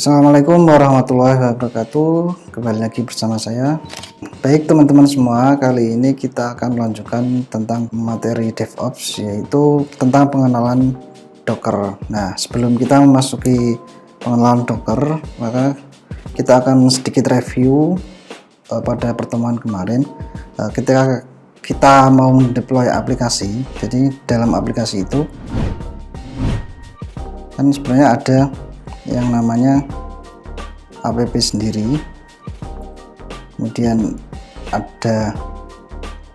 Assalamualaikum warahmatullahi wabarakatuh. Kembali lagi bersama saya. Baik teman-teman semua, kali ini kita akan melanjutkan tentang materi DevOps, yaitu tentang pengenalan Docker. Nah, sebelum kita memasuki pengenalan Docker, maka kita akan sedikit review pada pertemuan kemarin. Ketika kita mau deploy aplikasi, jadi dalam aplikasi itu kan sebenarnya ada yang namanya app sendiri, kemudian ada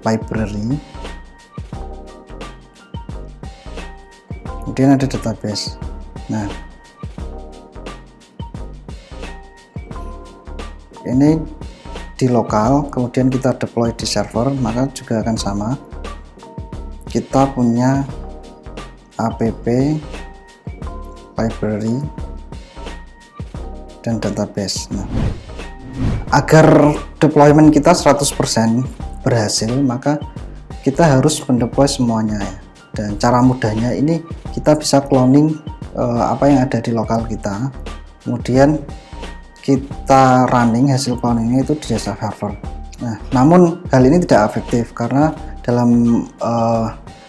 library, kemudian ada database. Nah, ini di lokal, kemudian kita deploy di server, maka juga akan sama. Kita punya app, library, dan database. Nah, agar deployment kita 100% berhasil, maka kita harus mendeploy semuanya ya. Dan cara mudahnya ini kita bisa cloning apa yang ada di lokal kita, kemudian kita running hasil cloningnya itu di jasa server. Nah, namun hal ini tidak efektif karena dalam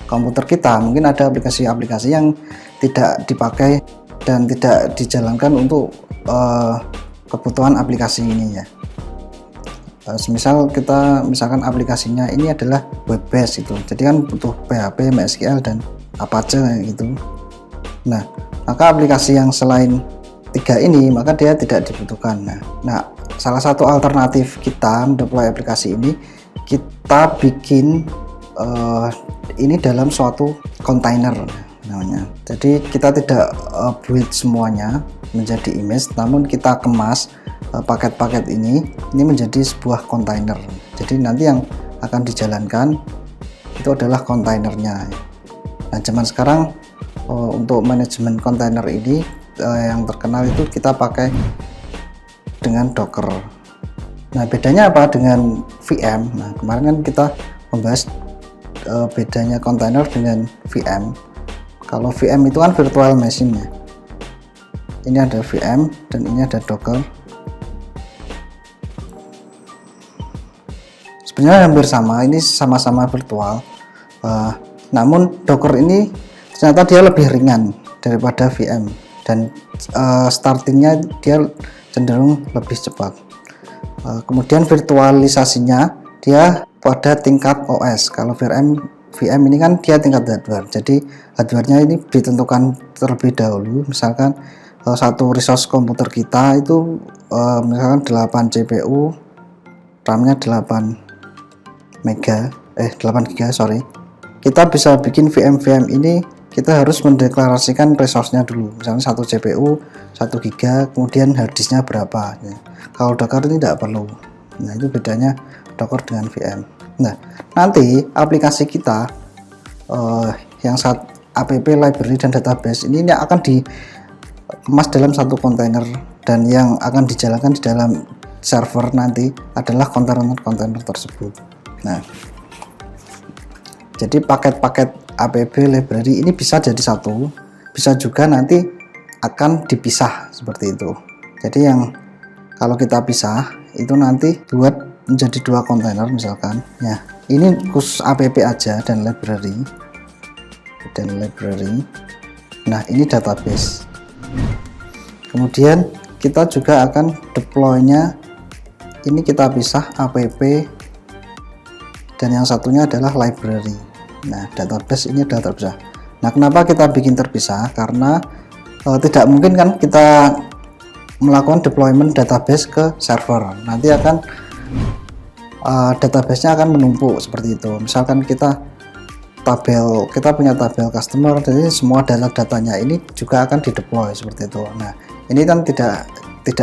komputer kita mungkin ada aplikasi-aplikasi yang tidak dipakai dan tidak dijalankan untuk kebutuhan aplikasi ini ya. Misalkan aplikasinya ini adalah web base itu, jadi kan butuh PHP, MySQL dan Apache gitu. Nah, maka aplikasi yang selain tiga ini maka dia tidak dibutuhkan. Nah, salah satu alternatif kita mendeploy aplikasi ini, kita bikin ini dalam suatu kontainer namanya. Jadi kita tidak build semuanya menjadi image, namun kita kemas paket-paket ini menjadi sebuah kontainer. Jadi nanti yang akan dijalankan itu adalah kontainernya. Nah, zaman sekarang untuk manajemen kontainer ini yang terkenal itu kita pakai dengan Docker. Nah, bedanya apa dengan VM? Nah, kemarin kan kita membahas bedanya kontainer dengan VM. Kalau VM itu kan virtual machine ya. Ini ada VM dan ini ada Docker. Sebenarnya hampir sama, ini sama-sama virtual. Namun Docker ini ternyata dia lebih ringan daripada VM dan startingnya dia cenderung lebih cepat. Kemudian virtualisasinya dia pada tingkat OS. Kalau VM ini kan dia tingkat hardware, jadi hardwarenya ini ditentukan terlebih dahulu. Misalkan satu resource komputer kita itu misalkan 8 CPU, RAM-nya 8 GB, sorry. Kita bisa bikin VM ini, kita harus mendeklarasikan resource-nya dulu, misalnya 1 CPU 1 GB, kemudian harddisknya berapa ya. Kalau Docker ini tidak perlu. Nah, itu bedanya Docker dengan VM. Nah, nanti aplikasi kita yang app, library, dan database ini akan dikemas dalam satu kontainer, dan yang akan dijalankan di dalam server nanti adalah kontainer-kontainer tersebut. Nah, jadi paket-paket app, library ini bisa jadi satu, bisa juga nanti akan dipisah seperti itu. Jadi yang kalau kita pisah itu nanti buat menjadi 2 kontainer misalkan ya. Ini khusus app aja dan library. Nah, ini database. Kemudian kita juga akan deploy-nya, ini kita pisah app dan yang satunya adalah library. Nah, database ini adalah terpisah. Nah, kenapa kita bikin terpisah? Karena tidak mungkin kan kita melakukan deployment database ke server, nanti akan database-nya akan menumpuk seperti itu. Misalkan kita punya tabel customer, jadi semua datanya ini juga akan dideploy seperti itu. Nah, ini kan tidak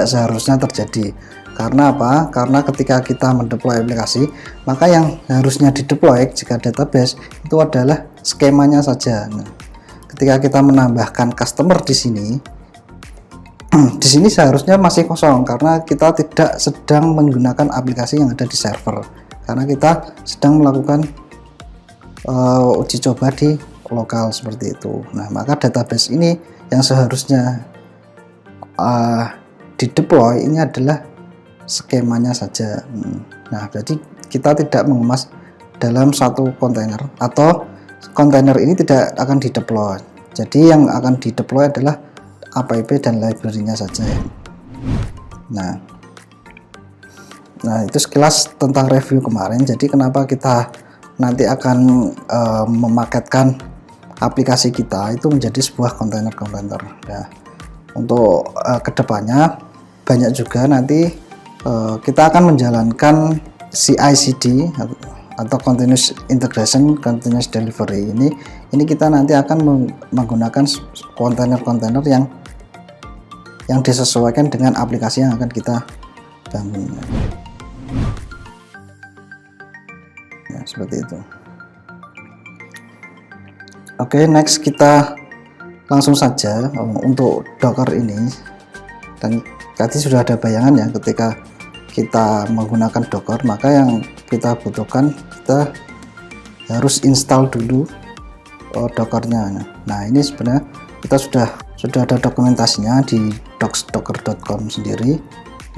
seharusnya terjadi. Karena apa? Karena ketika kita mendeploy aplikasi, maka yang harusnya dideploy jika database itu adalah skemanya saja. Nah, ketika kita menambahkan customer di sini seharusnya masih kosong karena kita tidak sedang menggunakan aplikasi yang ada di server, karena kita sedang melakukan uji coba di lokal seperti itu. Nah, maka database ini yang seharusnya di deploy ini adalah skemanya saja. Nah, jadi kita tidak mengemas dalam satu kontainer, atau kontainer ini tidak akan di deploy. Jadi yang akan di deploy adalah app dan library-nya saja. Nah itu sekilas tentang review kemarin. Jadi kenapa kita nanti akan memaketkan aplikasi kita itu menjadi sebuah kontainer. Nah, untuk kedepannya banyak juga nanti kita akan menjalankan CI/CD atau continuous integration, continuous delivery. Ini kita nanti akan menggunakan kontainer-kontainer yang disesuaikan dengan aplikasi yang akan kita bangun. Ya, seperti itu. Oke, next kita langsung saja untuk Docker ini. Dan tadi sudah ada bayangan ya, ketika kita menggunakan Docker, maka yang kita butuhkan, kita harus install dulu Dockernya. Nah, ini sebenarnya kita sudah ada dokumentasinya di docs.docker.com sendiri.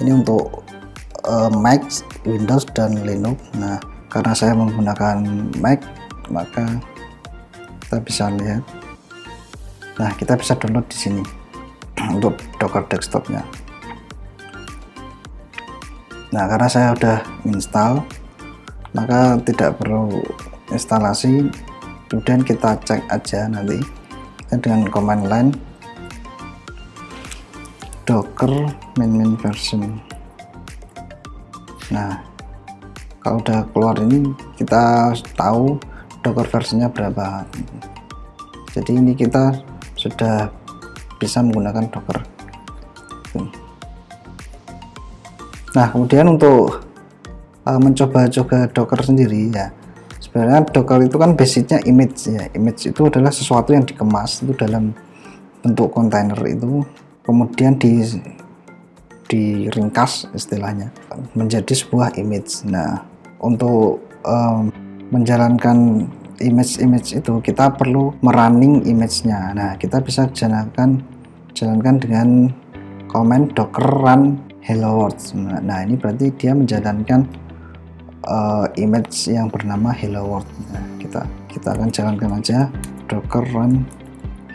Ini untuk Mac, Windows, dan Linux. Nah, karena saya menggunakan Mac, maka kita bisa lihat. Nah, kita bisa download di sini untuk Docker desktopnya. Nah, karena saya sudah install, maka tidak perlu instalasi. Kemudian kita cek aja nanti dengan command line docker main version. Nah, kalau udah keluar ini kita tahu Docker versinya berapa. Jadi ini kita sudah bisa menggunakan Docker. Nah, kemudian untuk mencoba-coba Docker sendiri ya, sebenarnya Docker itu kan basicnya image ya. Image itu adalah sesuatu yang dikemas itu dalam bentuk kontainer itu, kemudian diringkas istilahnya menjadi sebuah image. Nah, untuk menjalankan image itu kita perlu merunning image-nya. Nah, kita bisa jalankan dengan command docker run hello world. Nah, ini berarti dia menjalankan image yang bernama hello world. Nah, kita akan jalankan aja docker run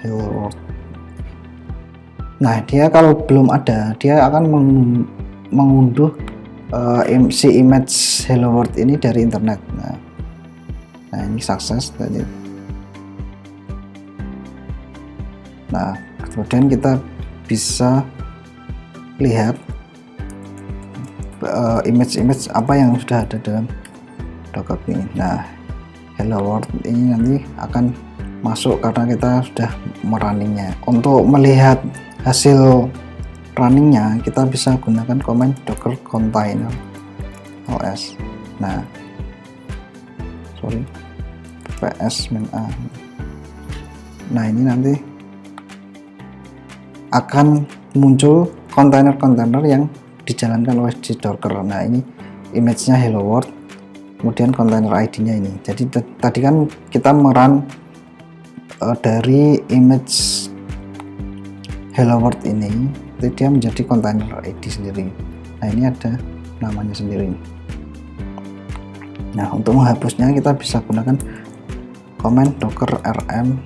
hello world. Nah, dia kalau belum ada, dia akan mengunduh si image hello world ini dari internet. Nah, ini sukses tadi. Nah, kemudian kita bisa lihat image apa yang sudah ada dalam Docker ini. Nah, hello world ini nanti akan masuk karena kita sudah merunningnya. Untuk melihat hasil runningnya, kita bisa gunakan command docker container os. Nah, ps -a. Nah, ini nanti akan muncul kontainer-kontainer yang dijalankan oleh si Docker. Nah, ini image-nya hello world, kemudian kontainer ID-nya ini. Jadi tadi kan kita merun dari image hello world ini, jadi dia menjadi kontainer ID sendiri. Nah, ini ada namanya sendiri. Nah, untuk menghapusnya kita bisa gunakan command docker rm,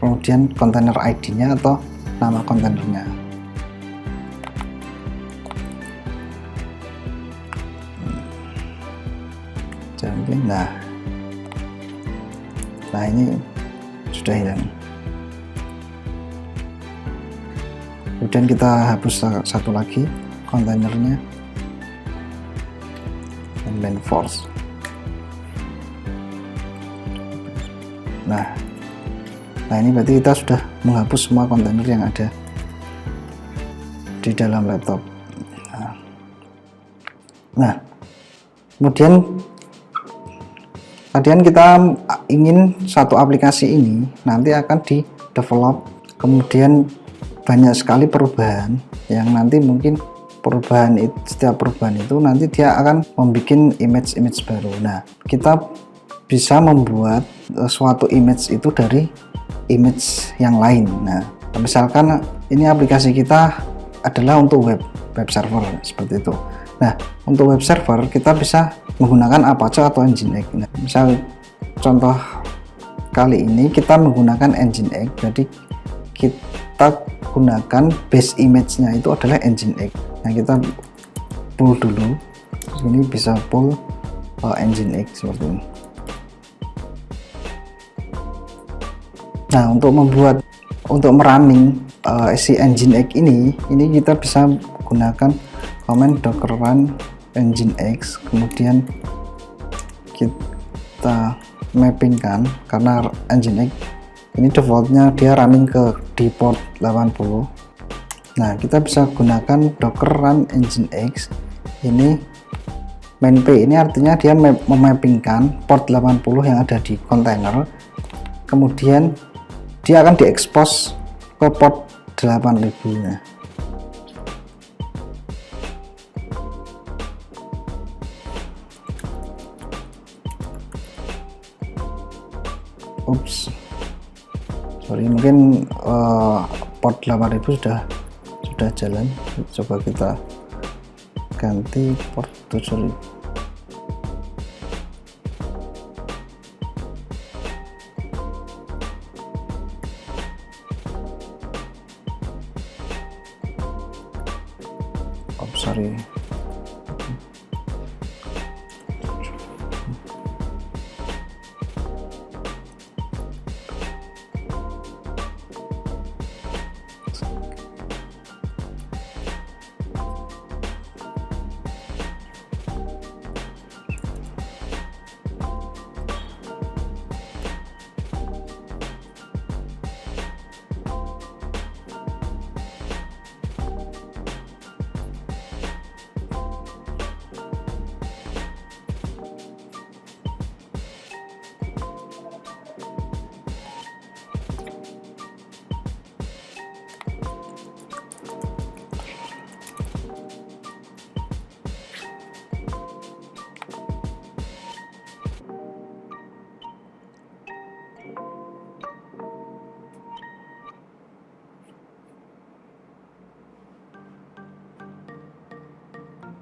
kemudian kontainer ID-nya atau nama kontainernya. Jadi, nah ini sudah hilang. Kemudian kita hapus satu lagi kontainernya, main force. Nah, ini berarti kita sudah menghapus semua kontainer yang ada di dalam laptop. Nah, kemudian kita ingin satu aplikasi ini nanti akan di develop, kemudian banyak sekali perubahan yang nanti mungkin setiap perubahan itu nanti dia akan membuat image baru. Nah, kita bisa membuat suatu image itu dari image yang lain. Nah, misalkan ini aplikasi kita adalah untuk web. web server seperti itu. Nah, untuk web server kita bisa menggunakan Apache atau Nginx. Nah, misal contoh kali ini kita menggunakan Nginx, jadi kita gunakan base image-nya itu adalah Nginx. Nah, kita pull dulu, ini bisa pull Nginx seperti ini. Nah, untuk merunning si Nginx ini kita bisa gunakan command docker run Nginx, kemudian kita mappingkan karena Nginx ini defaultnya dia running di port 80. Nah, kita bisa gunakan docker run Nginx ini main p, ini artinya dia memappingkan port 80 yang ada di kontainer, kemudian dia akan diekspos ke port 8000 nya. Ups, sorry, mungkin port 8000 sudah jalan. Coba kita ganti port 7000. Sorry,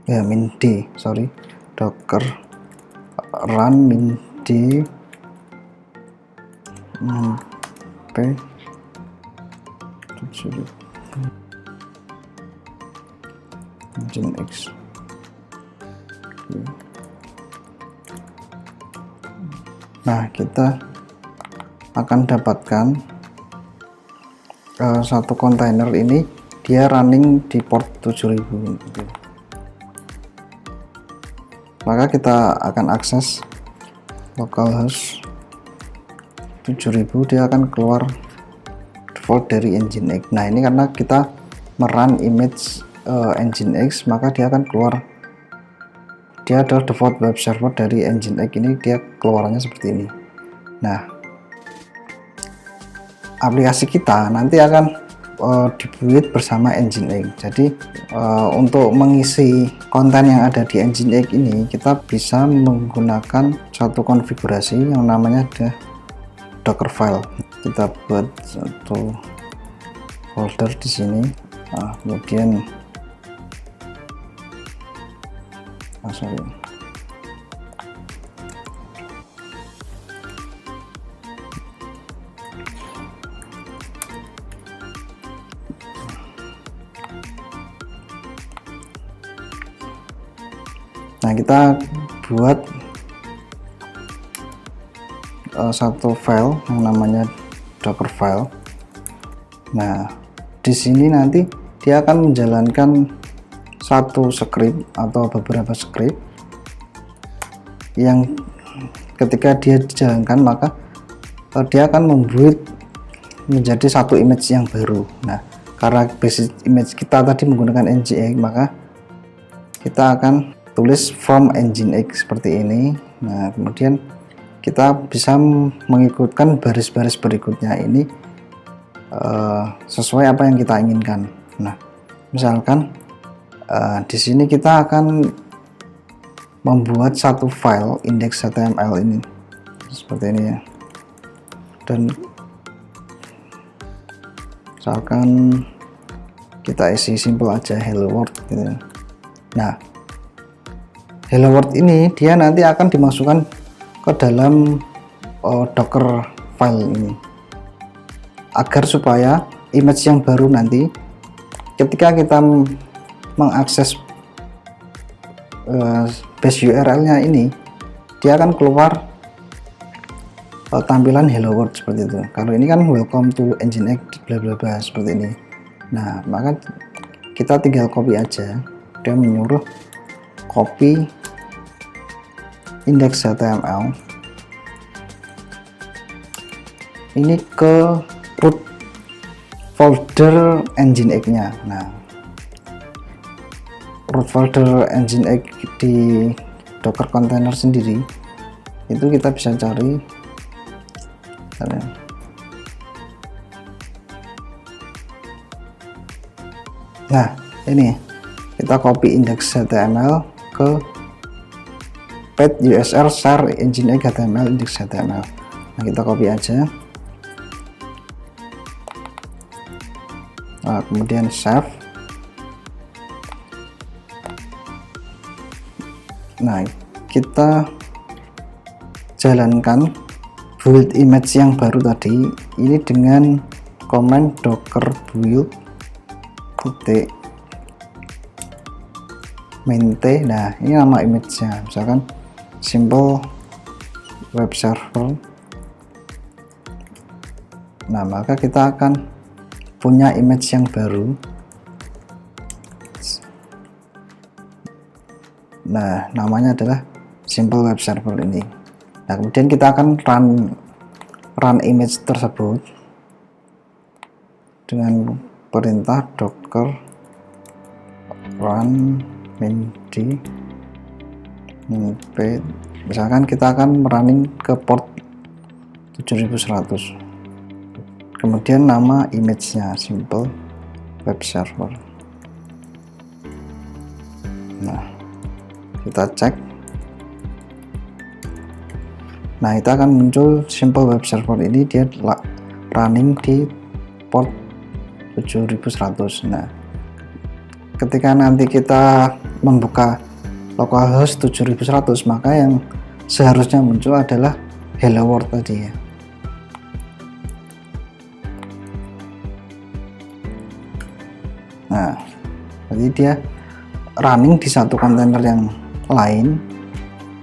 ya min d, sorry, docker run min d p 7000 Nginx. Nah, kita akan dapatkan satu kontainer ini dia running di port 7000. Maka kita akan akses localhost 7000, dia akan keluar default dari Nginx. Nah, ini karena kita merun image Nginx, maka dia akan keluar, dia adalah default web server dari Nginx, ini dia keluarannya seperti ini. Nah, aplikasi kita nanti akan dibuat bersama Nginx. Jadi untuk mengisi konten yang ada di Nginx ini kita bisa menggunakan satu konfigurasi yang namanya ada docker file. Kita buat satu folder di sini, kemudian nah, kita buat satu file yang namanya docker file. Nah, di sini nanti dia akan menjalankan satu script atau beberapa script yang ketika dia dijalankan maka dia akan membuat menjadi satu image yang baru. Nah, karena basic image kita tadi menggunakan Nginx, maka kita akan tulis from Nginx seperti ini. Nah, kemudian kita bisa mengikutkan baris-baris berikutnya ini sesuai apa yang kita inginkan. Nah, misalkan di sini kita akan membuat satu file index.html ini seperti ini ya, dan misalkan kita isi simple aja hello world gitu. Nah, hello world ini dia nanti akan dimasukkan ke dalam Docker file ini, agar supaya image yang baru nanti ketika kita mengakses base URL nya ini, dia akan keluar tampilan hello world seperti itu. Kalau ini kan welcome to Nginx bla bla bla seperti ini. Nah, maka kita tinggal copy aja. Dia menyuruh copy index.html ini ke root folder Nginx nya. Nah, root folder Nginx di Docker container sendiri itu kita bisa cari. Nah, ini kita copy index.html ke pet usr share nginx html index.html. Nah, kita copy aja. Nah, kemudian save. Nah, kita jalankan build image yang baru tadi ini dengan command docker build titik maintain. Nah, ini nama image-nya, misalkan simple web server. Nah, maka kita akan punya image yang baru. Nah, namanya adalah simple web server ini. Nah, kemudian kita akan run image tersebut dengan perintah docker run mind. Misalkan kita akan running ke port 7100. Kemudian nama image-nya simple web server. Nah, kita cek. Nah, itu akan muncul simple web server ini, dia running di port 7100. Nah, ketika nanti kita membuka localhost 7100, maka yang seharusnya muncul adalah hello world tadi ya. Nah, jadi dia running di satu kontainer yang lain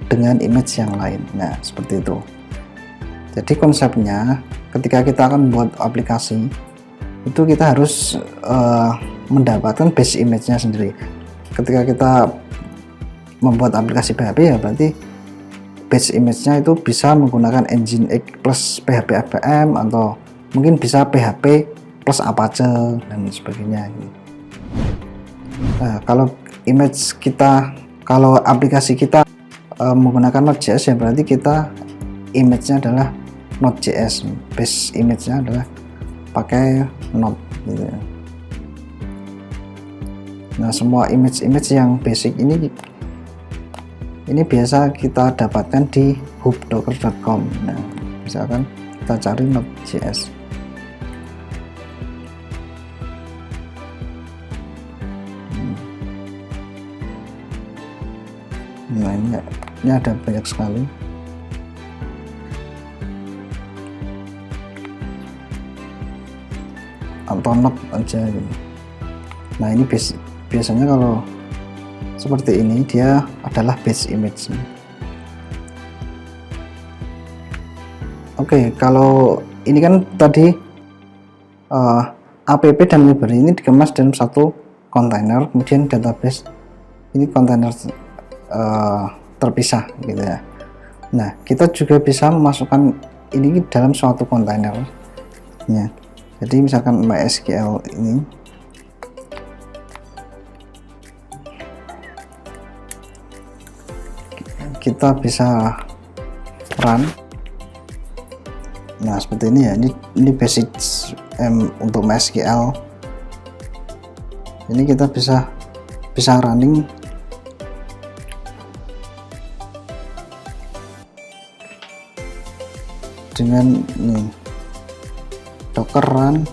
dengan image yang lain. Nah, seperti itu. Jadi konsepnya ketika kita akan buat aplikasi itu kita harus mendapatkan base image-nya sendiri. Ketika kita membuat aplikasi PHP ya berarti base image-nya itu bisa menggunakan Nginx plus PHP FPM atau mungkin bisa PHP plus Apache dan sebagainya. Nah, kalau image kita, kalau aplikasi kita menggunakan Node.js ya berarti kita image-nya adalah Node.js, base image-nya adalah pakai Node gitu ya. Nah, semua image-image yang basic ini biasa kita dapatkan di hub.docker.com. Nah, misalkan kita cari Node.js. Nah, ini ada banyak sekali. Atau Node aja gitu. Nah, ini biasanya kalau seperti ini dia adalah base image. Oke, kalau ini kan tadi app dan library ini dikemas dalam satu kontainer, kemudian database ini kontainer terpisah gitu ya. Nah, kita juga bisa memasukkan ini dalam suatu kontainer ya. Jadi misalkan MySQL ini kita bisa run. Nah, seperti ini ya. Ini basic untuk MySQL. Ini kita bisa running dengan ini docker run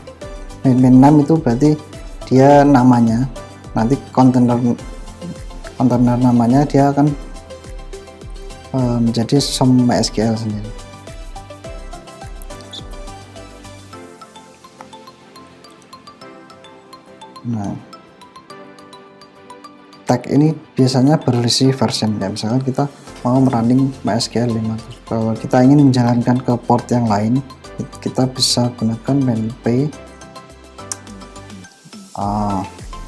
main 6 itu berarti dia namanya nanti kontainer namanya dia akan menjadi SOM MySQL sendiri. Nah, tag ini biasanya berisi version ya, misalkan kita mau running MySQL 5, kalau kita ingin menjalankan ke port yang lain kita bisa gunakan manp.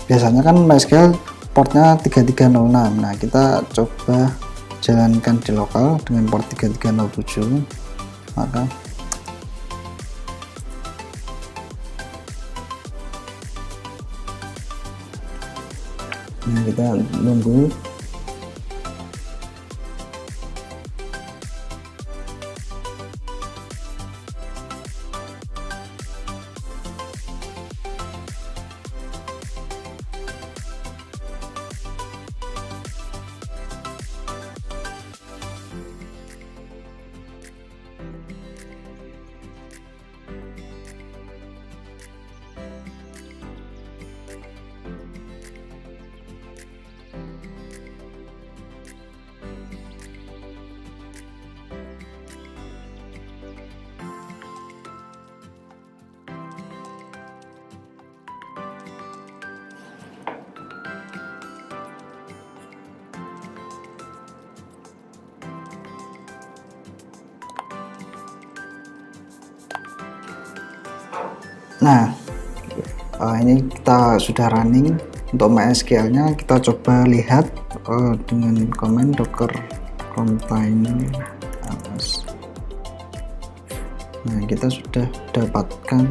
Biasanya kan MySQL portnya 3306. Nah, kita coba jalankan di lokal dengan port 3307, maka kita nunggu. Nah, ini kita sudah running. Untuk MySQL nya kita coba lihat dengan command docker container ls. Nah, kita sudah dapatkan.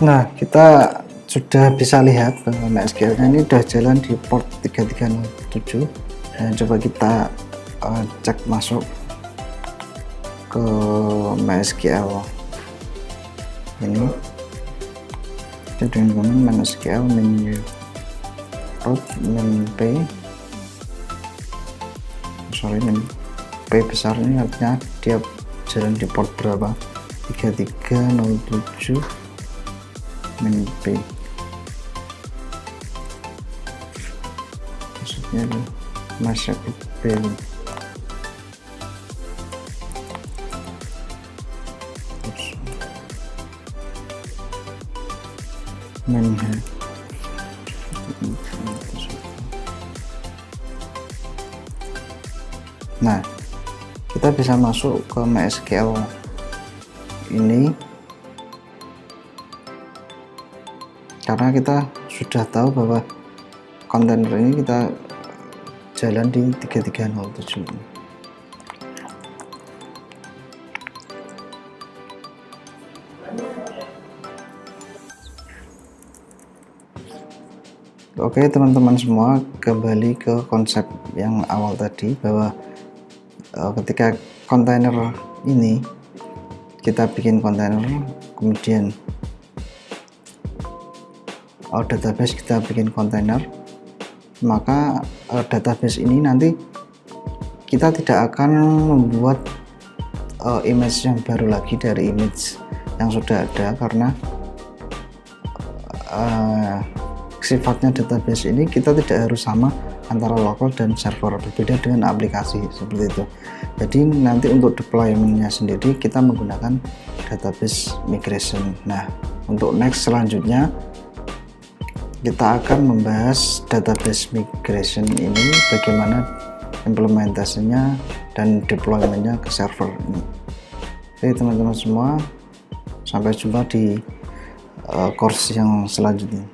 Nah, kita sudah bisa lihat bahwa MySQL nya ini sudah jalan di port 3307. Dan coba kita cek masuk ke MySQL ini, kita dengan command MySQL menu root manp, manp besar ini artinya dia jalan di port berapa, 3307 manp, maksudnya masuk ke Nah, kita bisa masuk ke MySQL ini karena kita sudah tahu bahwa kontainer ini kita jalan di 3307. Oke teman-teman semua, kembali ke konsep yang awal tadi bahwa ketika kontainer ini kita bikin kontainer, kemudian database kita bikin kontainer, maka database ini nanti kita tidak akan membuat image yang baru lagi dari image yang sudah ada, karena sifatnya database ini kita tidak harus sama antara lokal dan server, berbeda dengan aplikasi seperti itu. Jadi nanti untuk deploymentnya sendiri kita menggunakan database migration. Nah, untuk next selanjutnya kita akan membahas database migration ini, bagaimana implementasinya dan deploymentnya ke server ini. Oke teman-teman semua, sampai jumpa di course yang selanjutnya.